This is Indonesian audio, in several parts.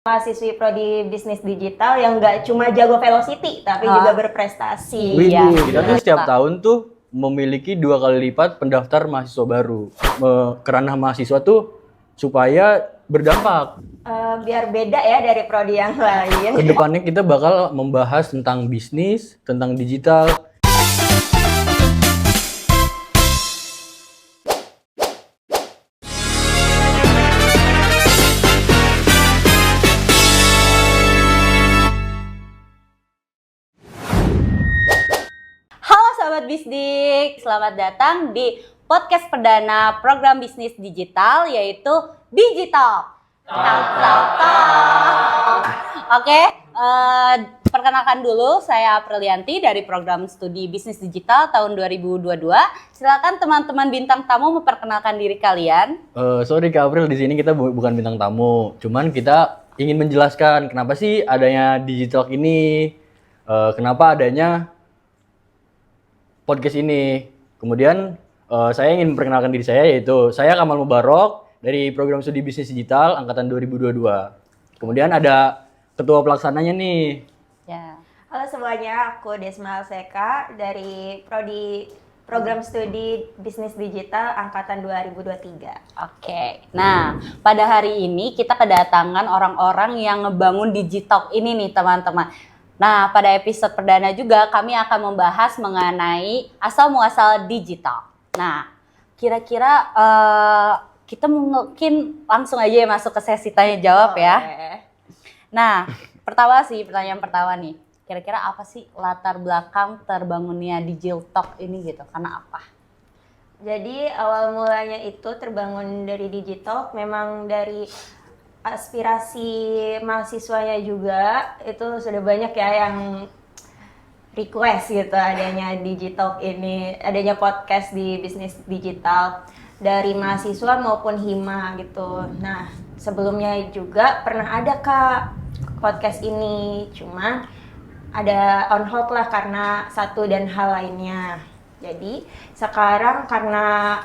mahasiswi prodi bisnis digital yang nggak cuma jago velocity tapi juga berprestasi. Kita tuh setiap tahun tuh memiliki 2 kali lipat pendaftar mahasiswa baru. Kerana mahasiswa tuh supaya berdampak. Biar beda ya dari prodi yang lain. Kedepannya kita bakal membahas tentang bisnis, tentang digital. Bisdik, selamat datang di podcast perdana program bisnis digital yaitu Digital. Oke, perkenalkan dulu saya Aprilianti dari program studi bisnis digital tahun 2022. Silakan teman-teman bintang tamu memperkenalkan diri kalian. Sorry Kak April, di sini kita bukan bintang tamu, cuman kita ingin menjelaskan kenapa sih adanya Digital ini, kenapa adanya podcast ini. Kemudian saya ingin memperkenalkan diri saya, yaitu saya Kamal Mubarok dari program studi bisnis digital angkatan 2022. Kemudian ada ketua pelaksananya nih. Ya. Halo semuanya, aku Desma Alseka dari prodi program studi bisnis digital angkatan 2023. Oke. Nah, pada hari ini kita kedatangan orang-orang yang ngebangun Digital ini nih, teman-teman. Nah, pada episode perdana juga kami akan membahas mengenai asal-muasal digital. Nah, kira-kira kita mungkin langsung aja ya masuk ke sesi tanya-jawab ya. Nah, pertanyaan pertama nih. Kira-kira apa sih latar belakang terbangunnya Digital ini gitu? Karena apa? Jadi awal mulanya itu terbangun dari Digital memang dari aspirasi mahasiswanya juga. Itu sudah banyak ya yang request gitu adanya Digital ini, adanya podcast di bisnis digital dari mahasiswa maupun hima gitu. Nah, sebelumnya juga pernah ada Kak podcast ini, cuma ada on hold lah karena satu dan hal lainnya. Jadi sekarang karena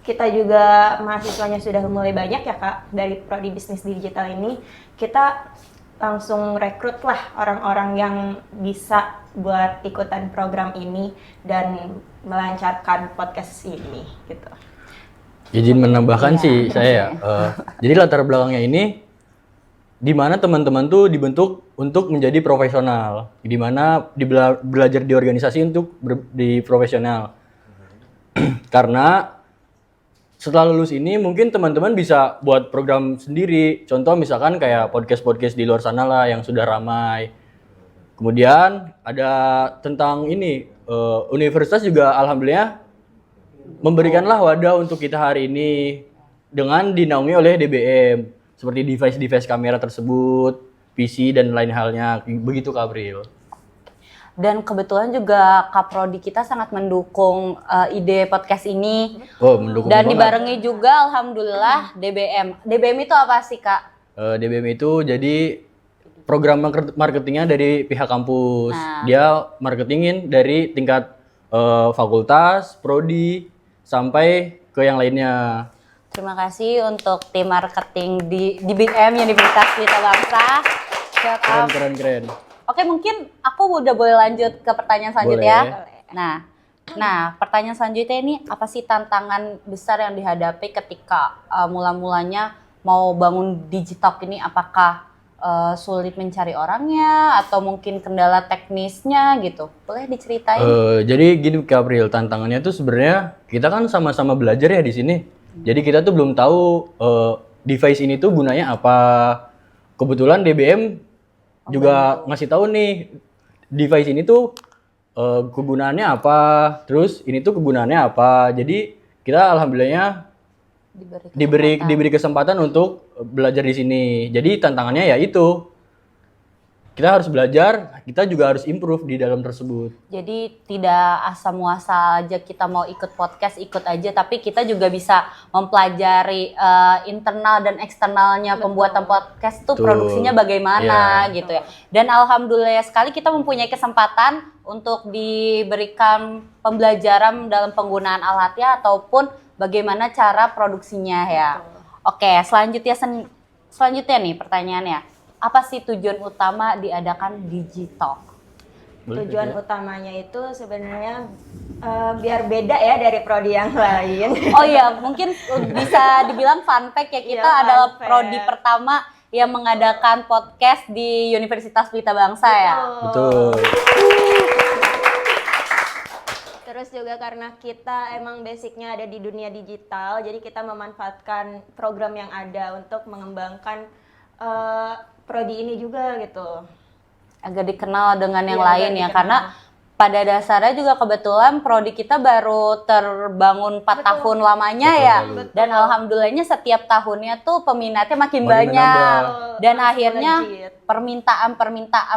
kita juga mahasiswanya sudah mulai banyak ya Kak, dari prodi bisnis digital ini, kita langsung rekrut lah orang-orang yang bisa buat ikutan program ini dan melancarkan podcast ini gitu. Izin menambahkan sih saya. Jadi latar belakangnya ini, di mana teman-teman tuh dibentuk untuk menjadi profesional, di mana belajar di organisasi untuk di profesional. Karena setelah lulus ini mungkin teman-teman bisa buat program sendiri. Contoh misalkan kayak podcast-podcast di luar sana lah yang sudah ramai. Kemudian ada tentang ini, universitas juga alhamdulillah memberikanlah wadah untuk kita hari ini dengan dinaungi oleh DBM. Seperti device-device kamera tersebut, PC dan lain halnya. Begitu Kak April. Dan kebetulan juga Kaprodi kita sangat mendukung ide podcast ini. Oh, mendukung dan banget. Dibarengi juga alhamdulillah DBM. DBM itu apa sih Kak? DBM itu jadi program marketingnya dari pihak kampus. Dia marketingin dari tingkat fakultas, prodi, sampai ke yang lainnya. Terima kasih untuk tim marketing di DBM Universitas Pelita Bangsa. Keren. Oke, mungkin aku udah boleh lanjut ke pertanyaan selanjutnya. Nah, pertanyaan selanjutnya ini apa sih tantangan besar yang dihadapi ketika mula-mulanya mau bangun Digital ini? Apakah sulit mencari orangnya atau mungkin kendala teknisnya gitu? Boleh diceritain? Jadi gini Kak April, tantangannya tuh sebenarnya kita kan sama-sama belajar ya di sini. Jadi kita tuh belum tahu device ini tuh gunanya apa. Kebetulan DBM juga ngasih tahu nih device ini tuh kegunaannya apa, terus ini tuh kegunaannya apa. Jadi kita alhamdulillahnya diberi kesempatan untuk belajar di sini. Jadi tantangannya ya itu, kita harus belajar, kita juga harus improve di dalam tersebut. Jadi tidak asal muasal aja kita mau ikut podcast, ikut aja, tapi kita juga bisa mempelajari internal dan eksternalnya pembuatan podcast itu produksinya bagaimana gitu ya. Dan alhamdulillah sekali kita mempunyai kesempatan untuk diberikan pembelajaran dalam penggunaan alatnya ataupun bagaimana cara produksinya ya. Oke, selanjutnya nih pertanyaannya. apa sih tujuan utama diadakan Digitalk? Boleh, Tujuan ya? utamanya itu sebenarnya biar beda ya dari prodi yang lain. Oh iya, mungkin bisa dibilang fun fact ya, kita Iya, fun adalah fact. prodi pertama yang mengadakan podcast di Universitas Pelita Bangsa ya. Betul. Terus juga karena kita emang basicnya ada di dunia digital, jadi kita memanfaatkan program yang ada untuk mengembangkan prodi ini juga gitu. Agak dikenal dengan yang Iya, lain agak ya, dikenal. karena pada dasarnya juga kebetulan prodi kita baru terbangun 4 Betul. tahun lamanya Betul ya. banget. Dan alhamdulillahnya setiap tahunnya tuh peminatnya makin Makin banyak. menambah. Dan Langsung akhirnya legit. permintaan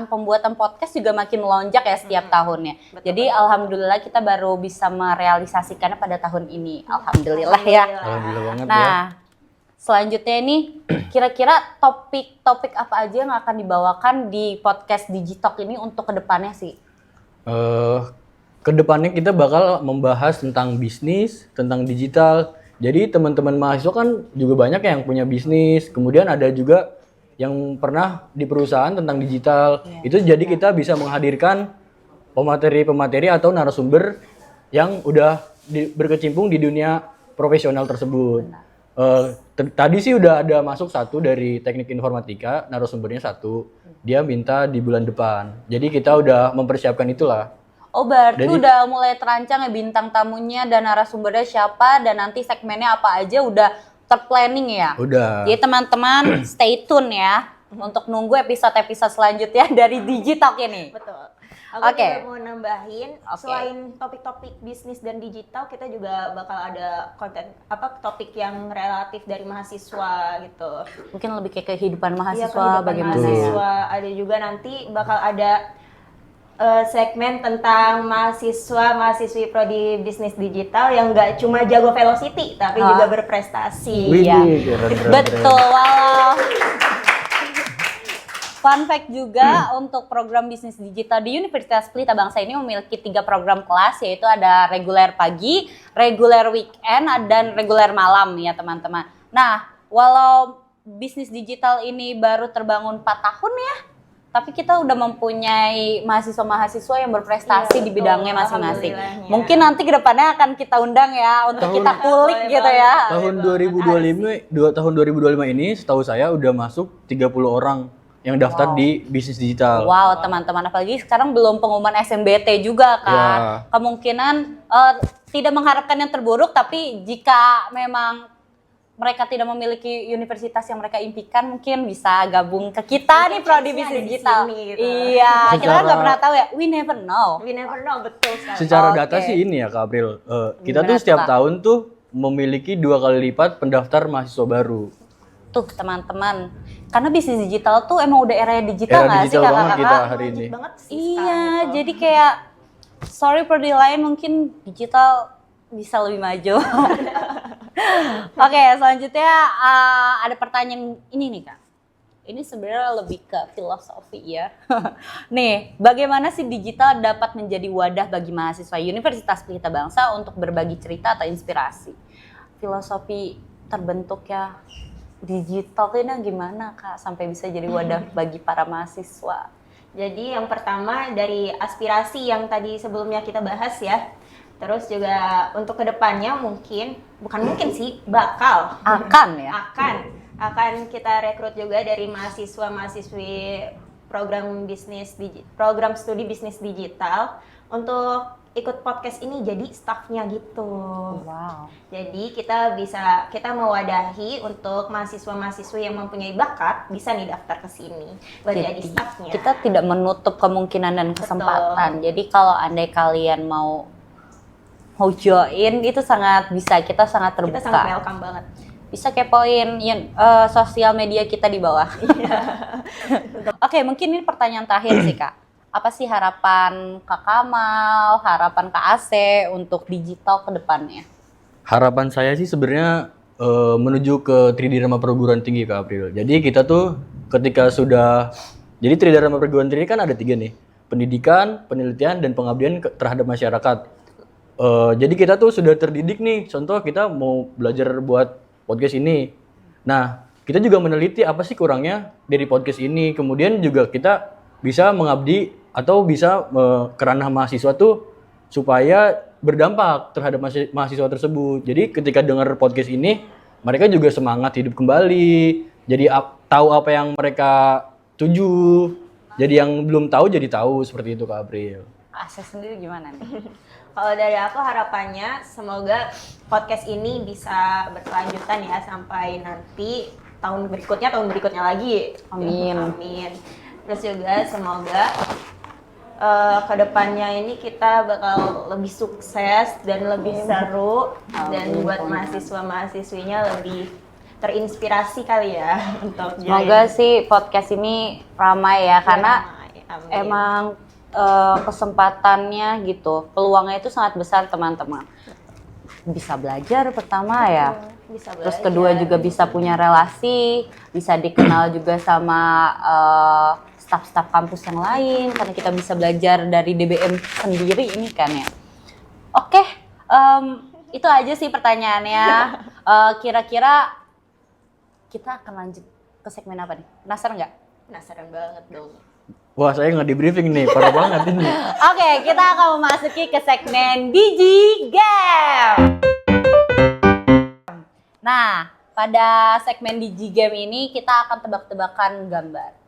pembuatan podcast juga makin melonjak ya setiap tahunnya. Betul, Jadi betul, alhamdulillah kita baru bisa merealisasikannya pada tahun ini. Alhamdulillah ya. Alhamdulillah banget ya. Nah, selanjutnya ini kira-kira topik-topik apa aja yang akan dibawakan di podcast Digitalk ini untuk kedepannya sih? Kedepannya kita bakal membahas tentang bisnis, tentang digital. Jadi teman-teman mahasiswa kan juga banyak yang punya bisnis. Kemudian ada juga yang pernah di perusahaan tentang digital. Itu jadi kita bisa menghadirkan pemateri-pemateri atau narasumber yang udah berkecimpung di dunia profesional tersebut. Tadi sih udah ada masuk satu dari teknik informatika, narasumbernya satu. Dia minta di bulan depan. Jadi kita udah mempersiapkan itulah. Oh berarti Jadi- udah mulai terancang ya bintang tamunya dan narasumbernya siapa dan nanti segmennya apa aja udah terplanning ya? Udah. Jadi teman-teman stay tune ya untuk nunggu episode-episode selanjutnya dari Digitalk ini. Betul. Aku Oke. juga mau nambahin, Oke. selain topik-topik bisnis dan digital, kita juga bakal ada konten topik yang relatif dari mahasiswa gitu. Mungkin lebih kayak kehidupan Iya, mahasiswa kehidupan bagaimana ya? mahasiswa. Ada juga nanti bakal ada segmen tentang mahasiswa-mahasiswi prodi bisnis digital yang nggak cuma jago velocity, tapi juga berprestasi. Wih, Iya. keren. Betul, walau. Fun fact juga untuk program bisnis digital di Universitas Pelita Bangsa ini memiliki 3 program kelas, yaitu ada reguler pagi, reguler weekend, dan reguler malam ya teman-teman. Nah, walau bisnis digital ini baru terbangun 4 tahun ya, tapi kita udah mempunyai mahasiswa-mahasiswa yang berprestasi Iya, di bidangnya betul, masing-masing. alhamdulillahnya. Mungkin nanti kedepannya akan kita undang ya untuk Tahun- kita kulik Boleh gitu banget. ya. Tahun Boleh 2025, tahun 2025 ini setahu saya udah masuk 30 orang yang daftar Wow. di bisnis digital. Wow, teman-teman, apalagi sekarang belum pengumuman SNBT juga kan. Ya. Kemungkinan tidak mengharapkan yang terburuk, tapi jika memang mereka tidak memiliki universitas yang mereka impikan, mungkin bisa gabung ke kita nih prodi chance-nya bisnis ada di digital. sini gitu. Iya, kita Secara- nggak pernah tahu ya. We never know. We never know, betul sekali. Secara Oke. data sih ini ya Kak April, kita Gimana tuh tuh, setiap Kak? tahun tuh memiliki 2 kali lipat pendaftar mahasiswa baru. Tuh teman-teman, karena bisnis digital tuh emang udah era digital Era nggak sih digital banget kakak-kakak? kita hari Wajib ini. banget sih Iya, sekarang itu. jadi kayak sorry prodi lain mungkin digital bisa lebih maju. Oke, selanjutnya ada pertanyaan ini nih Kak. Ini sebenarnya lebih ke filosofi ya. Nih, bagaimana sih digital dapat menjadi wadah bagi mahasiswa Universitas Pelita Bangsa untuk berbagi cerita atau inspirasi? Filosofi terbentuknya digital ini gimana Kak sampai bisa jadi wadah bagi para mahasiswa? Jadi yang pertama dari aspirasi yang tadi sebelumnya kita bahas ya. Terus juga untuk kedepannya bukan mungkin sih, bakal Akan ya? akan kita rekrut juga dari mahasiswa-mahasiswi program studi bisnis digital untuk ikut podcast ini jadi staffnya gitu. Wow. Jadi kita mewadahi untuk mahasiswa-mahasiswi yang mempunyai bakat bisa nih daftar ke sini buat jadi staffnya. Kita tidak menutup kemungkinan dan kesempatan. Jadi kalau andai kalian mau join itu kita sangat terbuka. Kita sangat welcome banget. Bisa kepoin sosial media kita di bawah. Oke, mungkin ini pertanyaan terakhir sih Kak. Apa sih harapan Kak Kamal, harapan Kak Ase untuk digital ke depannya? Harapan saya sih sebenarnya menuju ke Tridharma Perguruan Tinggi Kak April. Jadi kita tuh ketika jadi Tridharma Perguruan Tinggi kan ada 3 nih, pendidikan, penelitian, dan pengabdian terhadap masyarakat. Jadi kita tuh sudah terdidik nih, contoh kita mau belajar buat podcast ini. Nah, kita juga meneliti apa sih kurangnya dari podcast ini. Kemudian juga kita bisa mengabdi atau bisa ke ranah mahasiswa tuh supaya berdampak terhadap mahasiswa tersebut. Jadi ketika dengar podcast ini, mereka juga semangat hidup kembali. Jadi tahu apa yang mereka tuju. Jadi yang belum tahu jadi tahu, seperti itu Kak April. Saya sendiri gimana nih? Kalau dari aku harapannya semoga podcast ini bisa berkelanjutan ya sampai nanti tahun berikutnya lagi. Amin. Amin. Terus juga semoga kedepannya ini kita bakal lebih sukses dan lebih seru dan buat mahasiswa-mahasiswinya lebih terinspirasi kali ya untuk Semoga sih podcast ini ramai ya, karena emang kesempatannya gitu, peluangnya itu sangat besar teman-teman. Bisa belajar pertama ya, bisa terus kedua juga bisa punya relasi, bisa dikenal juga sama staf-staf kampus yang lain, karena kita bisa belajar dari DBM sendiri ini kan ya. Oke, itu aja sih pertanyaannya. Kira-kira kita akan lanjut ke segmen apa nih? Penasaran nggak? Penasaran banget dong. Wah, saya nggak di briefing nih, parah banget ini. Oke, kita akan memasuki ke segmen Digi Game. Nah, pada segmen Digi Game ini kita akan tebak-tebakan gambar.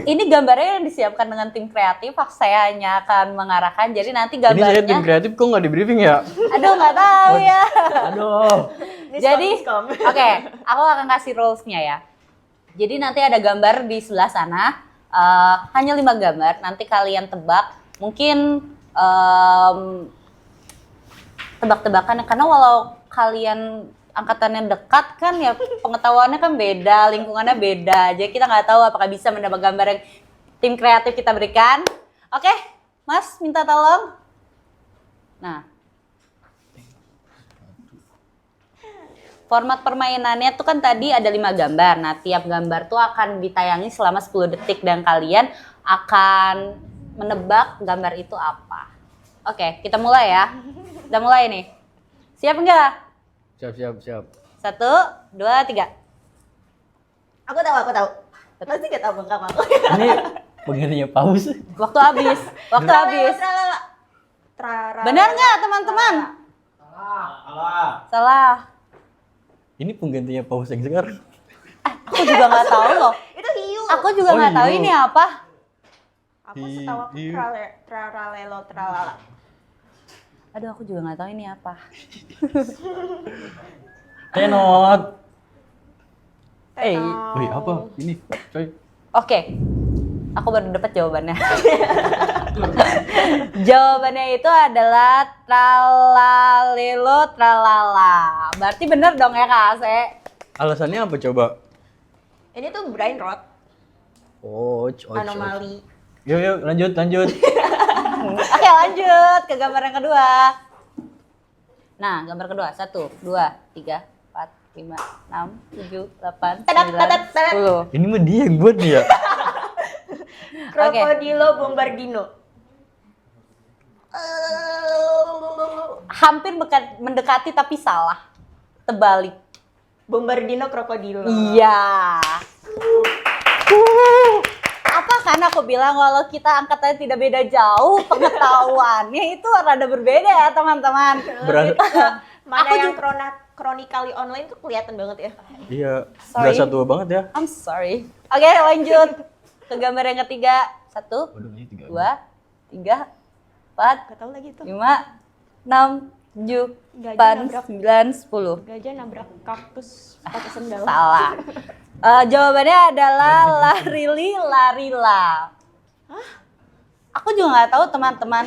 Ini gambarnya yang disiapkan dengan tim kreatif. Saya hanya akan mengarahkan. Jadi nanti Ini saya gambarnya. tim kreatif kok nggak di briefing ya? Aduh, nggak tahu ya. Aduh. Jadi, oke, aku akan kasih rules-nya ya. Jadi nanti ada gambar di sebelah sana, hanya 5 gambar. Nanti kalian tebak, mungkin tebak-tebakan. Karena walau kalian angkatannya dekat kan ya, pengetahuannya kan beda, lingkungannya beda. Jadi kita nggak tahu apakah bisa menebak gambar yang tim kreatif kita berikan. Oke, Mas, minta tolong. Nah. Format permainannya tuh kan tadi ada 5 gambar. Nah, tiap gambar tuh akan ditayangi selama 10 detik dan kalian akan menebak gambar itu apa. Oke, kita mulai ya. Kita mulai nih. Siap nggak? Siap. 1, 2, 3. Aku tahu. Pasti gak tahu bengkak aku. Ini penggantinya paus. Waktu habis. Benar nggak teman-teman? Salah. Ini penggantinya paus yang sekarang. Aku juga nggak tahu loh. Itu hiu. Aku juga nggak tahu hiu. ini apa. Aku setahu aku tralelo tralala. Aduh, aku juga nggak tahu ini apa. Tenot. Tenot. Wih, apa? Ini, coy. Oke, aku baru dapat jawabannya. Jawabannya itu adalah tralalelo tralala. Berarti bener dong ya Kak Ase? Alasannya apa coba? Ini tuh brain rot, anomali. Yuk, lanjut. Oke, lanjut ke gambar yang kedua. Nah, gambar kedua. 1, 2, 3, 4, 5, 6, 7, 8, 9, 10. Ini mah dia yang buat nih ya. Krokodilo bombardino. Hampir mendekati tapi salah. Terbalik. Bombardino krokodilo. Iya. Apa kan aku bilang walau kita angkatannya tidak beda jauh, pengetahuannya itu rada berbeda ya teman-teman. Mana Aku yang chronically online tuh kelihatan banget ya. Iya, Sorry. berasa tua banget ya. I'm sorry. Oke, lanjut ke gambar yang ketiga. 1, Waduh, ini 3. 2, 3, 4, Gak tau lagi tuh. 5, 6, 7, Gajah 8, 9, 10. Gajah nabrak kaktus pakai sendal. Salah. Jawabannya adalah larila. Aku juga nggak tahu teman-teman.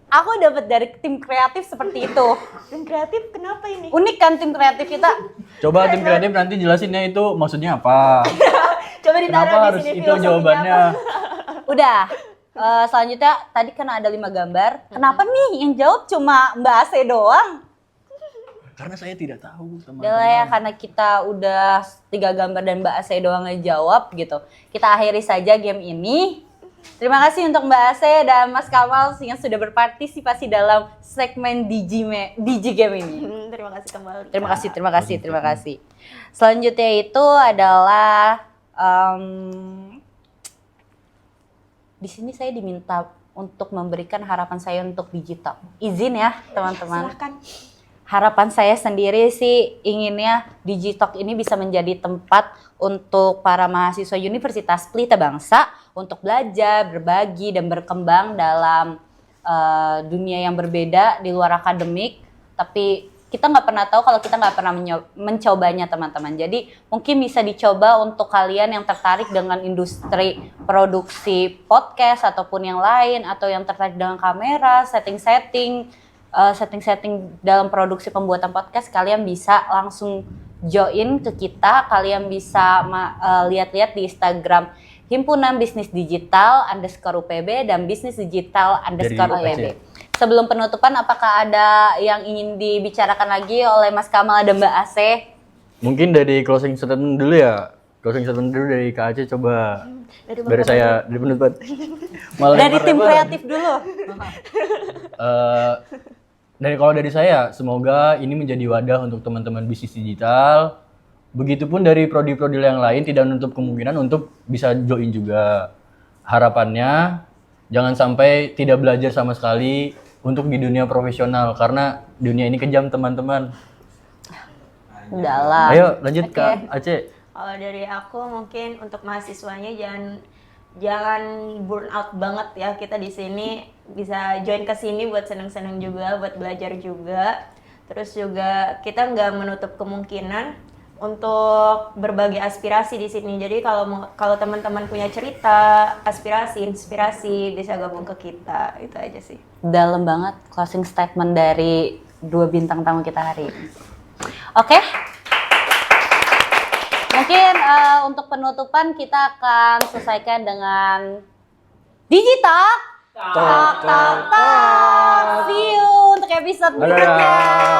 Aku dapat dari tim kreatif seperti itu. Tim kreatif kenapa ini? Unik kan tim kreatif kita? Coba tim kreatif nanti jelasinnya itu maksudnya apa. Coba ditaruh Kenapa di harus sini itu filosofinya jawabannya? apa? Udah. Selanjutnya tadi kan ada 5 gambar. Kenapa nih yang jawab cuma Mbak Ase doang? Karena saya tidak tahu, Udah lah teman-teman. ya, karena kita udah 3 gambar dan Mbak Ase doang ngejawab gitu. Kita akhiri saja game ini. Terima kasih untuk Mbak Ase dan Mas Kamal yang sudah berpartisipasi dalam segmen Digi Game ini. Terima kasih kembali. Terima kasih. Selanjutnya itu adalah di sini saya diminta untuk memberikan harapan saya untuk digital. Izin ya teman-teman. Silahkan. Harapan saya sendiri sih inginnya Digitalk ini bisa menjadi tempat untuk para mahasiswa Universitas Pelita Bangsa untuk belajar, berbagi, dan berkembang dalam dunia yang berbeda di luar akademik. Tapi kita nggak pernah tahu kalau kita nggak pernah mencobanya teman-teman. Jadi mungkin bisa dicoba untuk kalian yang tertarik dengan industri produksi podcast ataupun yang lain, atau yang tertarik dengan kamera, setting-setting dalam produksi pembuatan podcast, kalian bisa langsung join ke kita. Kalian bisa lihat-lihat di Instagram Himpunan Bisnis Digital _UPB dan Bisnis Digital _UPB. Sebelum penutupan, apakah ada yang ingin dibicarakan lagi oleh Mas Kamal dan Mbak Aseh? Mungkin dari closing statement dulu ya. Closing statement dulu dari Kak Aceh, coba. Dari saya, dari penutupan. Dari tim kreatif dulu. Kalau dari saya, semoga ini menjadi wadah untuk teman-teman bisnis digital. Begitupun dari prodi-prodi yang lain, tidak menutup kemungkinan untuk bisa join juga. Harapannya, jangan sampai tidak belajar sama sekali untuk di dunia profesional, karena dunia ini kejam teman-teman. Dalam. Ayo lanjut Kak Aceh. Kalau dari aku mungkin untuk mahasiswanya jangan burn out banget ya. Kita di sini bisa join ke sini buat seneng-seneng juga, buat belajar juga. Terus juga kita nggak menutup kemungkinan untuk berbagi aspirasi di sini. Jadi kalau teman-teman punya cerita, aspirasi, inspirasi, bisa gabung ke kita. Itu aja sih. Dalam banget closing statement dari 2 bintang tamu kita hari ini. Oke. Mungkin untuk penutupan kita akan selesaikan dengan Digitalk. Talk. See you untuk episode berikutnya.